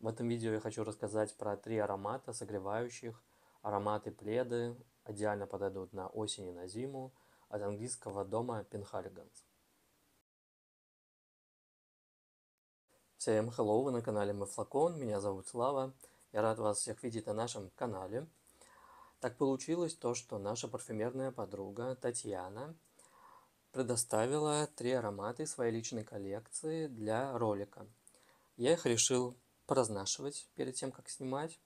В этом видео я хочу рассказать про 3 аромата согревающих. Ароматы пледы идеально подойдут на осень и на зиму от английского дома Penhaligon's. Всем hello, вы на канале Мой Флакон, меня зовут Слава. Я рад вас всех видеть на нашем канале. Так получилось то, что наша парфюмерная подруга Татьяна предоставила 3 аромата из своей личной коллекции для ролика. Я их решил поразнашивать перед тем, как снимать.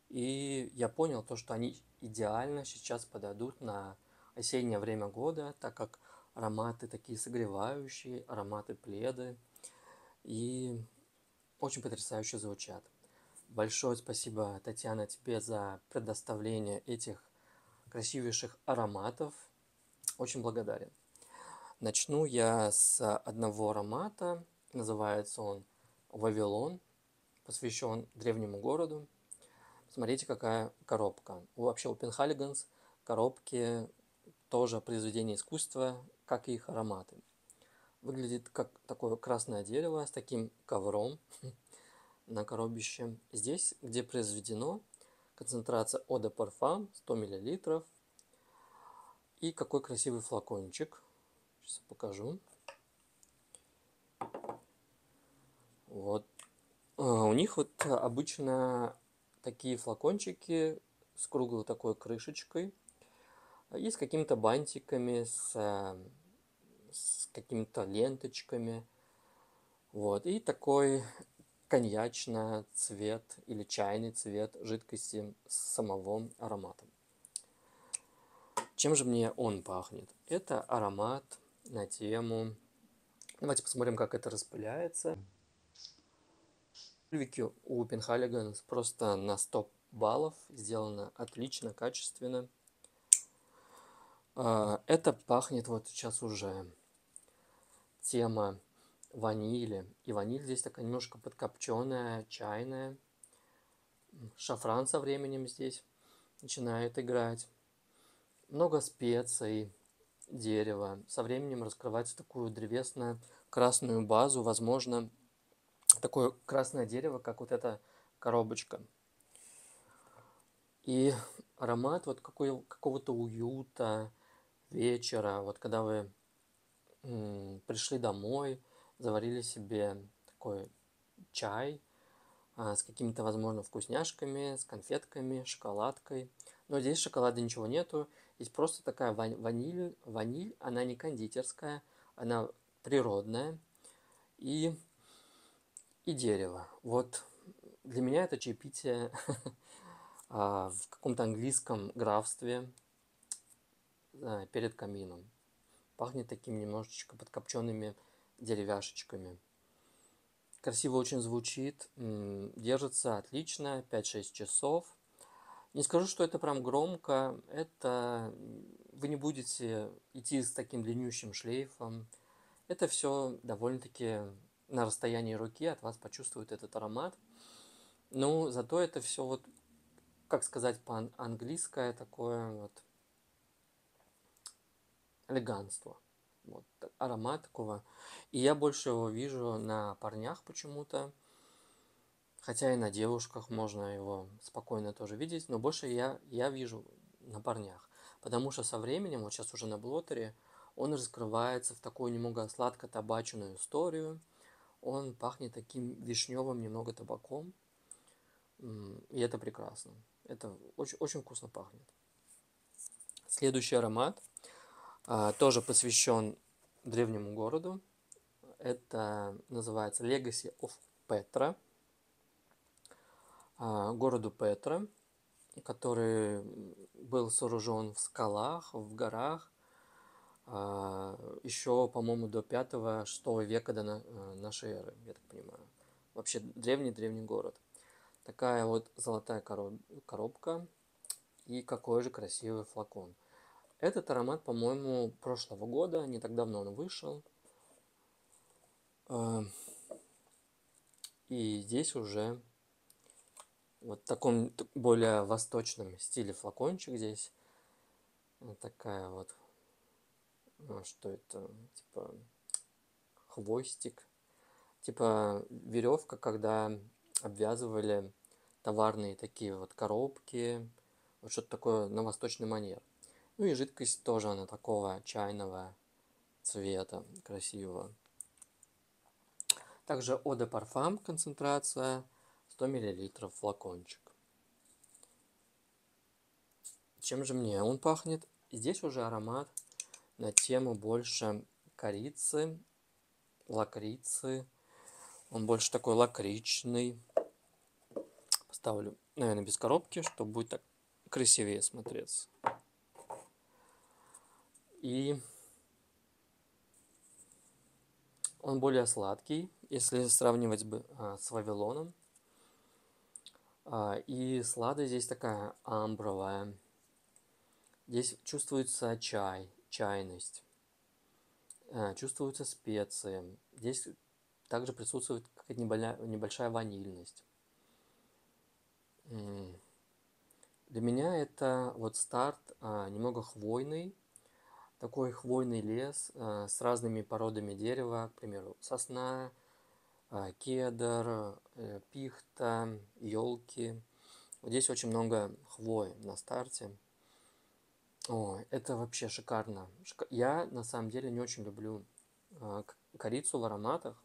И я понял то, что они идеально сейчас подойдут на осеннее время года, так как ароматы такие согревающие, ароматы пледы и очень потрясающе звучат. Большое спасибо, Татьяна, тебе за предоставление этих красивейших ароматов. Очень благодарен. Начну я с одного аромата. Называется он «Вавилон», посвящен древнему городу. Смотрите, какая коробка. Вообще у Penhaligon's коробки тоже произведение искусства, как и их ароматы. Выглядит как такое красное дерево с таким ковром на коробище. Здесь, где произведено, концентрация Eau de Parfum 100 мл. И какой красивый флакончик. Сейчас покажу. Вот. У них вот обычно такие флакончики с круглой такой крышечкой. И с какими-то бантиками, с какими-то ленточками. Вот. И такой коньячный цвет или чайный цвет жидкости с самого аромата. Чем же мне он пахнет? Это аромат на тему... Давайте посмотрим, как это распыляется. Вики у Penhaligon's просто на 100 баллов. Сделано отлично, качественно. Это пахнет вот сейчас уже тема ванили. И ваниль здесь такая немножко подкопченая, чайная. Шафран со временем здесь начинает играть. Много специй, дерева. Со временем раскрывается такую древесно-красную базу. Возможно, такое красное дерево, как вот эта коробочка. И аромат вот какого-то уюта, вечера. Вот когда вы пришли домой, заварили себе такой чай с какими-то, возможно, вкусняшками, с конфетками, шоколадкой. Но здесь шоколада ничего нету. Здесь просто такая ваниль. Ваниль, она не кондитерская, она природная. И дерево. Вот для меня это чаепитие в каком-то английском графстве перед камином. Пахнет таким немножечко подкопченными деревяшечками. Красиво очень звучит, держится отлично, 5-6 часов. Не скажу, что это прям громко, это вы не будете идти с таким длиннющим шлейфом. Это все довольно-таки на расстоянии руки от вас почувствует этот аромат. Но зато это все вот, как сказать по-английское, такое вот элегантство. Вот аромат такого. И я больше его вижу на парнях почему-то. Хотя и на девушках можно его спокойно тоже видеть. Но больше я вижу на парнях. Потому что со временем, вот сейчас уже на блотере, он раскрывается в такую немного сладко-табачную историю. Он пахнет таким вишневым немного табаком. И это прекрасно. Это очень, очень вкусно пахнет. Следующий аромат тоже посвящен древнему городу. Это называется Legacy of Petra. Городу Петра, который был сооружен в скалах, в горах, еще, по-моему, до 5-6 века до нашей эры, я так понимаю. Вообще древний-древний город. Такая вот золотая коробка и какой же красивый флакон. Этот аромат, по-моему, прошлого года, не так давно он вышел. И здесь уже вот в таком более восточном стиле флакончик здесь. Вот такая вот, что это, типа хвостик. Типа веревка, когда обвязывали товарные такие вот коробки, вот что-то такое на восточный манер. Ну и жидкость тоже она такого чайного цвета, красивого. Также Eau de Parfum концентрация 100 мл флакончик. Чем же мне он пахнет? Здесь уже аромат на тему больше корицы, лакрицы. Он больше такой лакричный. Поставлю, наверное, без коробки, чтобы будет так красивее смотреться. И он более сладкий, если сравнивать с Вавилоном. И сладость здесь такая амбровая. Здесь чувствуется чай, чайность. Чувствуются специи. Здесь также присутствует какая-то небольшая ванильность. Для меня это вот старт немного хвойный. Такой хвойный лес с разными породами дерева. К примеру, сосна, кедр, пихта, елки. Вот здесь очень много хвои на старте. Ой, это вообще шикарно. Я на самом деле не очень люблю корицу в ароматах.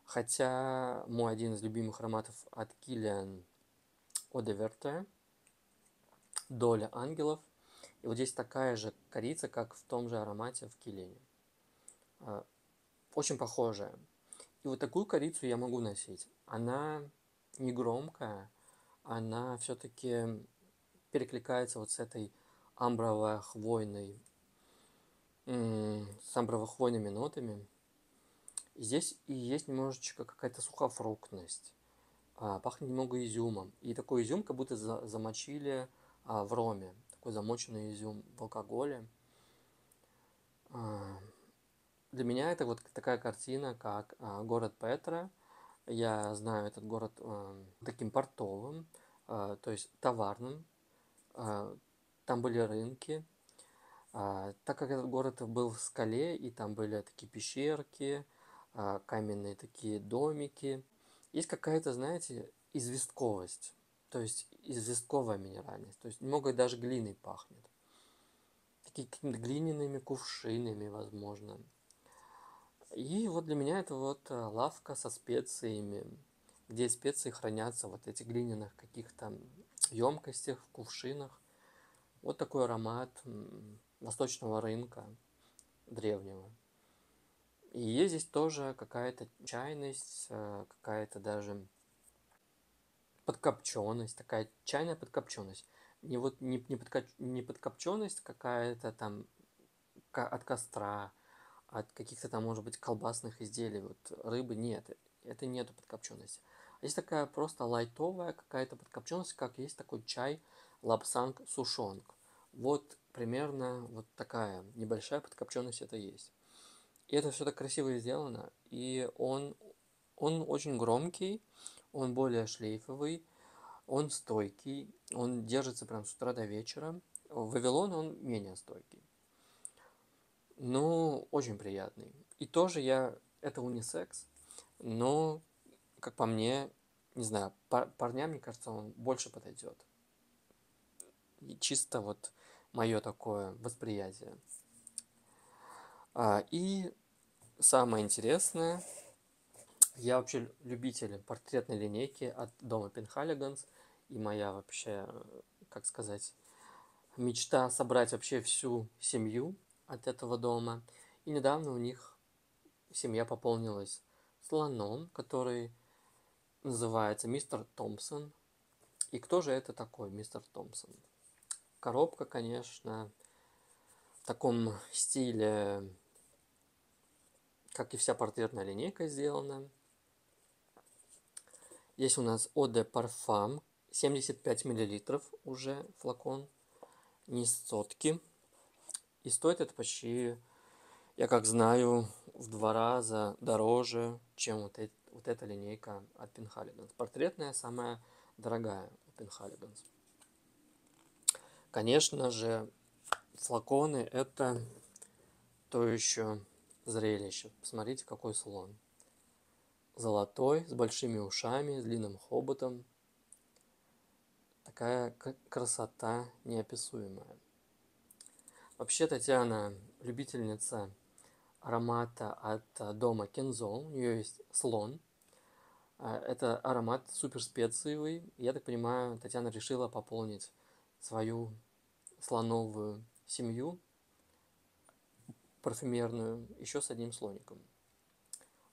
Хотя мой один из любимых ароматов от Kilian Eau de Verte, Доля ангелов. И вот здесь такая же корица, как в том же аромате в Киллиане. Очень похожая. И вот такую корицу я могу носить. Она не громкая, она все-таки перекликается вот с этой амброво-хвойной, с амброво-хвойными нотами. И здесь и есть немножечко какая-то сухофруктность. Пахнет немного изюмом. И такой изюм как будто замочили в роме. Такой замоченный изюм в алкоголе. Для меня это вот такая картина, как город Петра. Я знаю этот город таким портовым, то есть товарным. Там были рынки. Так как этот город был в скале, и там были такие пещерки, каменные такие домики, есть какая-то, знаете, известковость. То есть известковая минеральность. То есть немного даже глиной пахнет. Такие какими-то глиняными кувшинами, возможно. И вот для меня это вот лавка со специями, где специи хранятся вот в этих глиняных каких-то емкостях, в кувшинах. Вот такой аромат восточного рынка древнего. И есть здесь тоже какая-то чайность, какая-то даже подкопченость, такая чайная подкопченость. Не вот не подкопченость какая-то там от костра, от каких-то там, может быть, колбасных изделий, вот рыбы, нет, это нету подкопчености. Есть такая просто лайтовая какая-то подкопченость, как есть такой чай лапсанг сушонг. Вот примерно вот такая небольшая подкопченость это есть. И это все так красиво сделано, и он очень громкий, он более шлейфовый, он стойкий, он держится прям с утра до вечера. Вавилон он менее стойкий. Ну, очень приятный. И тоже это унисекс, но, как по мне, не знаю, парням, мне кажется, он больше подойдет. И чисто вот мое такое восприятие. И самое интересное, я вообще любитель портретной линейки от дома Penhaligon's. И моя вообще, как сказать, мечта собрать вообще всю семью от этого дома. И недавно у них семья пополнилась слоном, который называется мистер Томпсон. И кто же это такой мистер Томпсон? Коробка, конечно, в таком стиле, как и вся портретная линейка сделана. Здесь у нас Eau de Parfum, 75 мл уже флакон, не сотки. И стоит это почти, я как знаю, в 2 раза дороже, чем вот эта линейка от Penhaligon's. Портретная самая дорогая у Penhaligon's. Конечно же, флаконы это то еще зрелище. Посмотрите, какой слон. золотой, с большими ушами, с длинным хоботом. Такая красота неописуемая. Вообще Татьяна любительница аромата от дома Кензо. У нее есть слон. Это аромат супер специевый. Я так понимаю, Татьяна решила пополнить свою слоновую семью парфюмерную еще с одним слоником.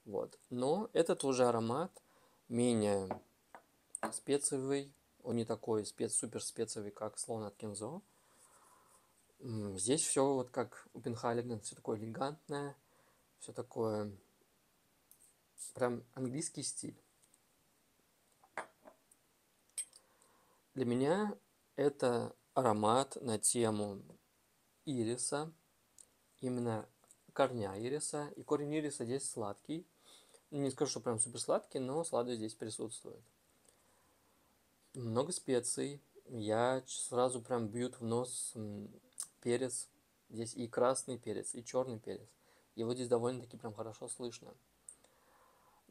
Вот. Но этот уже аромат менее специевый. Он не такой супер специевый, как слон от Кензо. Здесь все вот как у Пенхалиган, все такое элегантное, все такое прям английский стиль. Для меня это аромат на тему ириса, именно корня ириса. И корень ириса здесь сладкий. Не скажу, что прям супер сладкий, но сладость здесь присутствует. Много специй. Я сразу прям бьют в нос перец. Здесь и красный перец, и черный перец. Его здесь довольно-таки прям хорошо слышно.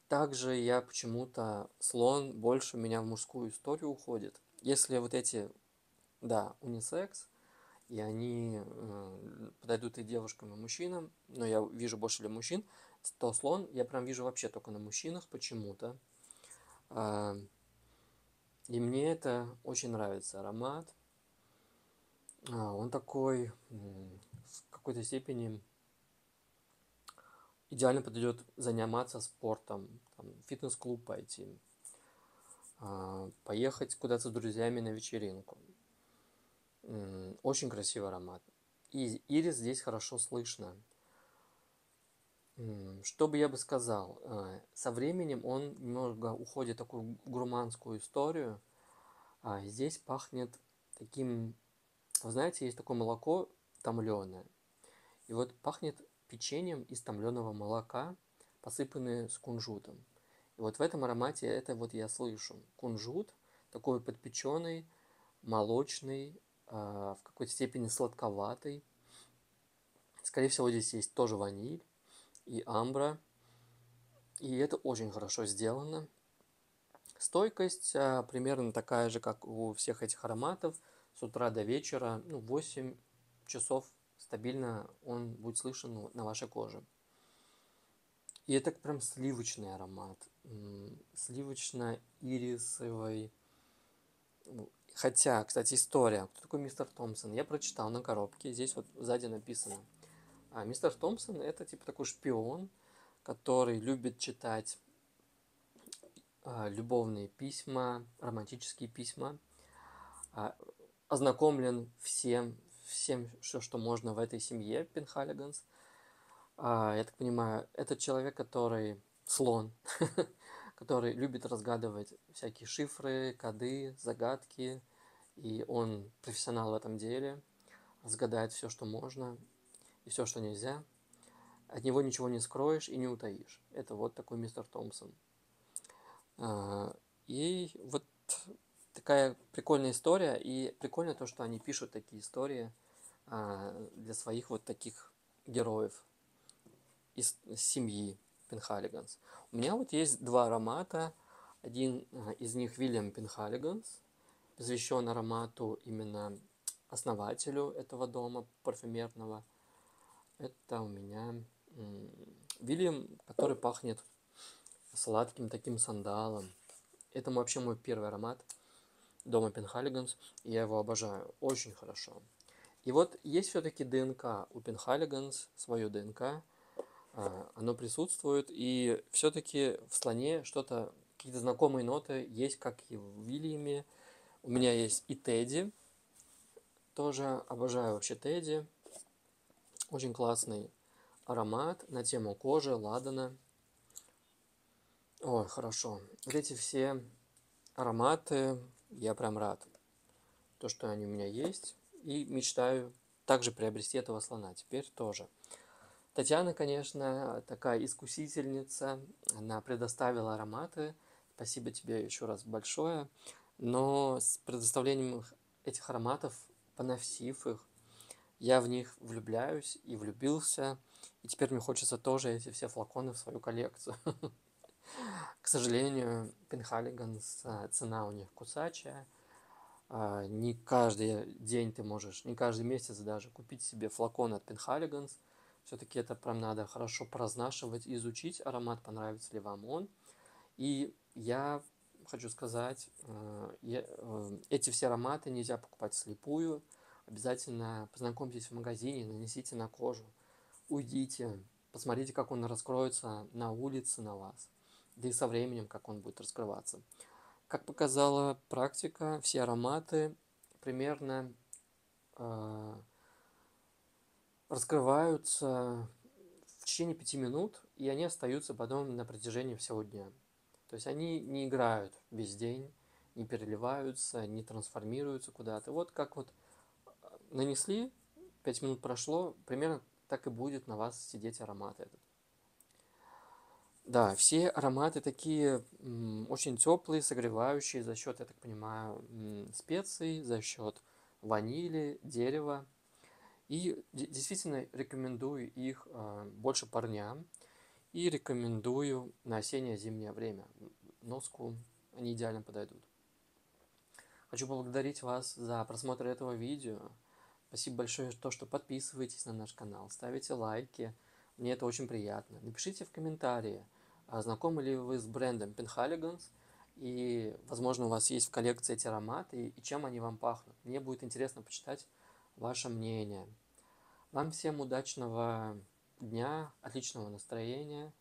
Также я почему-то слон больше у меня в мужскую историю уходит. Если вот эти, да, унисекс, и они подойдут и девушкам, и мужчинам, но я вижу больше для мужчин, то слон я прям вижу вообще только на мужчинах почему-то. И мне это очень нравится аромат. Он такой в какой-то степени идеально подойдет заниматься спортом, там, в фитнес-клуб пойти, поехать куда-то с друзьями на вечеринку. Очень красивый аромат. И ирис здесь хорошо слышно. Что бы я бы сказал? Со временем он немного уходит в такую гурманскую историю. Здесь пахнет таким... Вы знаете, есть такое молоко томленое. И вот пахнет печеньем из томленого молока, посыпанное с кунжутом. И вот в этом аромате это вот я слышу. Кунжут такой подпеченный, молочный, в какой-то степени сладковатый. Скорее всего, здесь есть тоже ваниль и амбра. И это очень хорошо сделано. Стойкость примерно такая же, как у всех этих ароматов. С утра до вечера, 8 часов стабильно он будет слышен на вашей коже. И это прям сливочный аромат. Сливочно-ирисовый. Хотя, кстати, история. Кто такой мистер Томпсон? Я прочитал на коробке. Здесь вот сзади написано. Мистер Томпсон это типа такой шпион, который любит читать любовные письма, романтические письма. Ознакомлен всем, все, что можно в этой семье Пенхалиганс. Я так понимаю, это человек, который слон, который любит разгадывать всякие шифры, коды, загадки. И он профессионал в этом деле, разгадает все, что можно и все, что нельзя. От него ничего не скроешь и не утаишь. Это вот такой мистер Томпсон. И вот такая прикольная история. И прикольно то, что они пишут такие истории для своих вот таких героев из семьи Пенхалиганс. У меня вот есть два аромата. Один из них Вильям Пенхалиганс, посвящен аромату именно основателю этого дома парфюмерного. Это у меня Вильям, который пахнет сладким таким сандалом. Это вообще мой первый аромат дома Пенхалиганс, и я его обожаю. Очень хорошо. И вот есть все-таки ДНК у Пенхалиганс, свое ДНК. Оно присутствует, и все-таки в слоне что-то, какие-то знакомые ноты есть, как и в Вильяме. У меня есть и Тедди, тоже обожаю вообще Тедди. Очень классный аромат на тему кожи, ладана. Ой, хорошо. Вот эти все ароматы, я прям рад. То, что они у меня есть. И мечтаю также приобрести этого слона. Теперь тоже. Татьяна, конечно, такая искусительница. Она предоставила ароматы. Спасибо тебе еще раз большое. Но с предоставлением этих ароматов, поносив их, я в них влюбляюсь и влюбился. И теперь мне хочется тоже эти все флаконы в свою коллекцию. К сожалению, Пенхалиганс, цена у них кусачая. Не каждый день ты можешь, не каждый месяц даже купить себе флакон от Пенхалиганс. Все-таки это прям надо хорошо прознашивать, изучить аромат, понравится ли вам он. И я хочу сказать, эти все ароматы нельзя покупать вслепую. Обязательно познакомьтесь в магазине, нанесите на кожу, уйдите, посмотрите, как он раскроется на улице на вас, да и со временем, как он будет раскрываться. Как показала практика, все ароматы примерно раскрываются в течение 5 минут, и они остаются потом на протяжении всего дня. То есть они не играют весь день, не переливаются, не трансформируются куда-то. Вот как вот нанесли, 5 минут прошло, примерно так и будет на вас сидеть аромат этот. Да, все ароматы такие очень теплые, согревающие за счет, я так понимаю, специй, за счет ванили, дерева. И действительно рекомендую их больше парням и рекомендую на осеннее-зимнее время. Носку они идеально подойдут. Хочу поблагодарить вас за просмотр этого видео. Спасибо большое, что подписываетесь на наш канал, ставите лайки. Мне это очень приятно. Напишите в комментарии, знакомы ли вы с брендом Penhaligon's, и, возможно, у вас есть в коллекции эти ароматы, и чем они вам пахнут. Мне будет интересно почитать ваше мнение. Вам всем удачного дня, отличного настроения.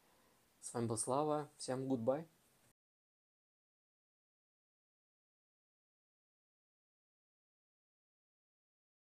С вами был Слава. Всем goodbye.